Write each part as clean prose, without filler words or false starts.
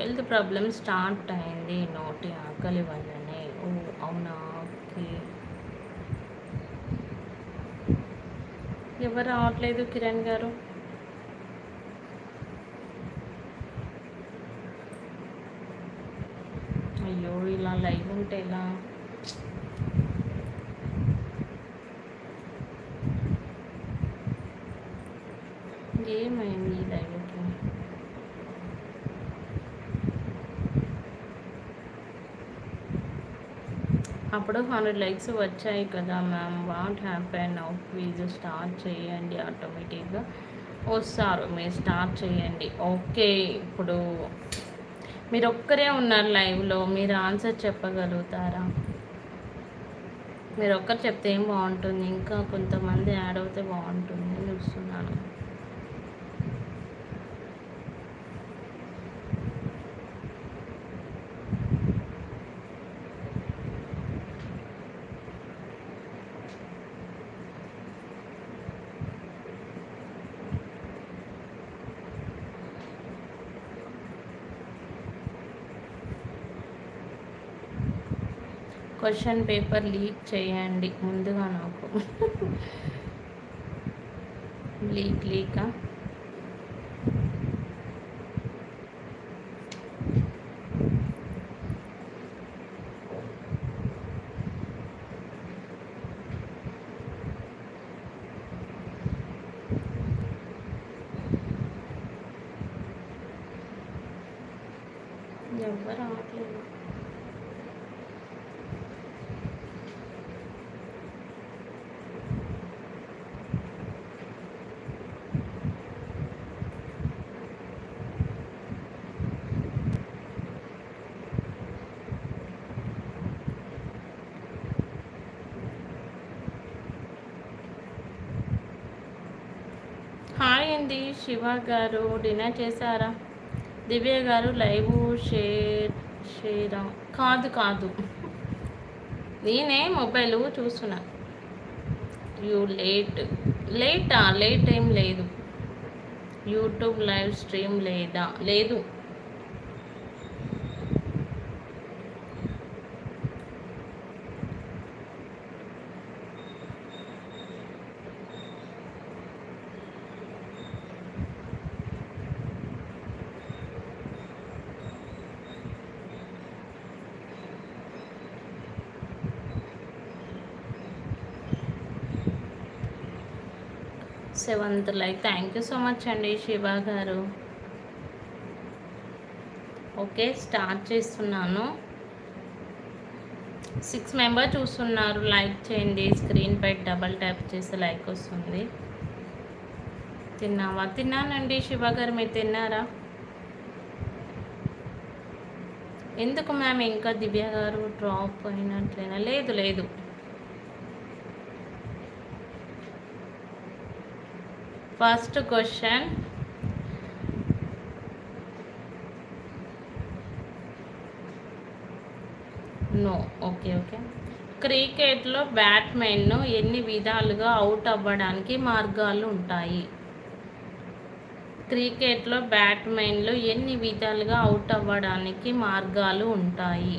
Health problem start అయింది నోటి ఆకలి వల్లనే. ఓ అవునా? ఓకే. ఎవరు రావట్లేదు కిరణ్ గారు. అయ్యో ఇలా లైవ్ ఉంటే ఎలా? ఏమైంది ఈ లైవ్కి? అప్పుడు 100 లైక్స్ వచ్చాయి కదా ma'am. What happen now? Please start చేయండి. ఆటోమేటిక్గా వస్తారు. మీరు స్టార్ట్ చేయండి. ఓకే. ఇప్పుడు మీరు ఒక్కరే ఉన్నారు లైవ్లో. మీరు ఆన్సర్ చెప్పగలుగుతారా? మీరు ఒక్కరు చెప్తే ఏం బాగుంటుంది, ఇంకా కొంతమంది యాడ్ అవుతే బాగుంటుంది అని చూస్తున్నాను. క్వశ్చన్ పేపర్ లీక్ చేయండి ముందుగా నాకు. లీకా? ఎవరు రావట్లేదు. హాయ్ అండి శివ గారు, డిన్నర్ చేశారా? దివ్య గారు లైవ్ షేరా? కాదు నేనే మొబైల్ చూస్తున్నా. యూ లేట్ ఏం లేదు. యూట్యూబ్ లైవ్ స్ట్రీమ్ లేదు. Seventh like. Thank you so much అండి శివ గారు. ఓకే స్టార్ట్ చేస్తున్నాను. 6 మెంబర్స్ చూస్తున్నారు. లైక్ చేయండి. స్క్రీన్ పై డబల్ ట్యాప్ చేస్తే లైక్ వస్తుంది. తిన్నావా? తిన్నానండి శివ గారు, మీరు తిన్నారా? ఎందుకు మ్యామ్ ఇంకా దివ్య గారు డ్రాప్ అయినట్లేనా? లేదు. First question, no. ఓకే. క్రికెట్లో బ్యాట్స్మెన్ను ఎన్ని విధాలుగా అవుట్ అవ్వడానికి మార్గాలు ఉంటాయి? క్రికెట్లో బ్యాట్స్మెన్లు ఎన్ని విధాలుగా అవుట్ అవ్వడానికి మార్గాలు ఉంటాయి?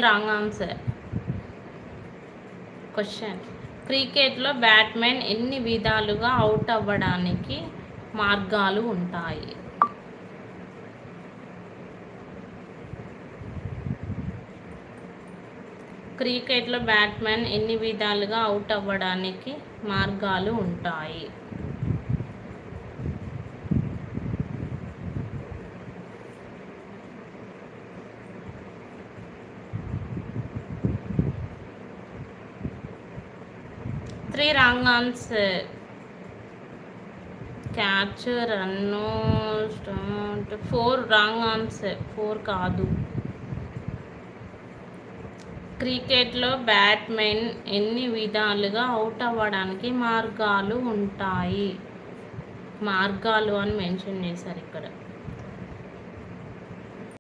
Wrong answer. క్వశ్చన్, క్రికెట్లో బ్యాట్స్మెన్ ఎన్ని విధాలుగా అవుట్ అవ్వడానికి మార్గాలు ఉంటాయి? క్రికెట్లో బ్యాట్స్మెన్ ఎన్ని విధాలుగా అవుట్ అవ్వడానికి మార్గాలు ఉంటాయి? Wrong answer. Catch, run, start. 4 wrong answer. 4 కాదు. క్రికెట్లో బ్యాట్స్మెన్ ఎన్ని విధాలుగా అవుట్ అవ్వడానికి మార్గాలు ఉంటాయి? మార్గాలు అని మెన్షన్ చేశారు ఇక్కడ.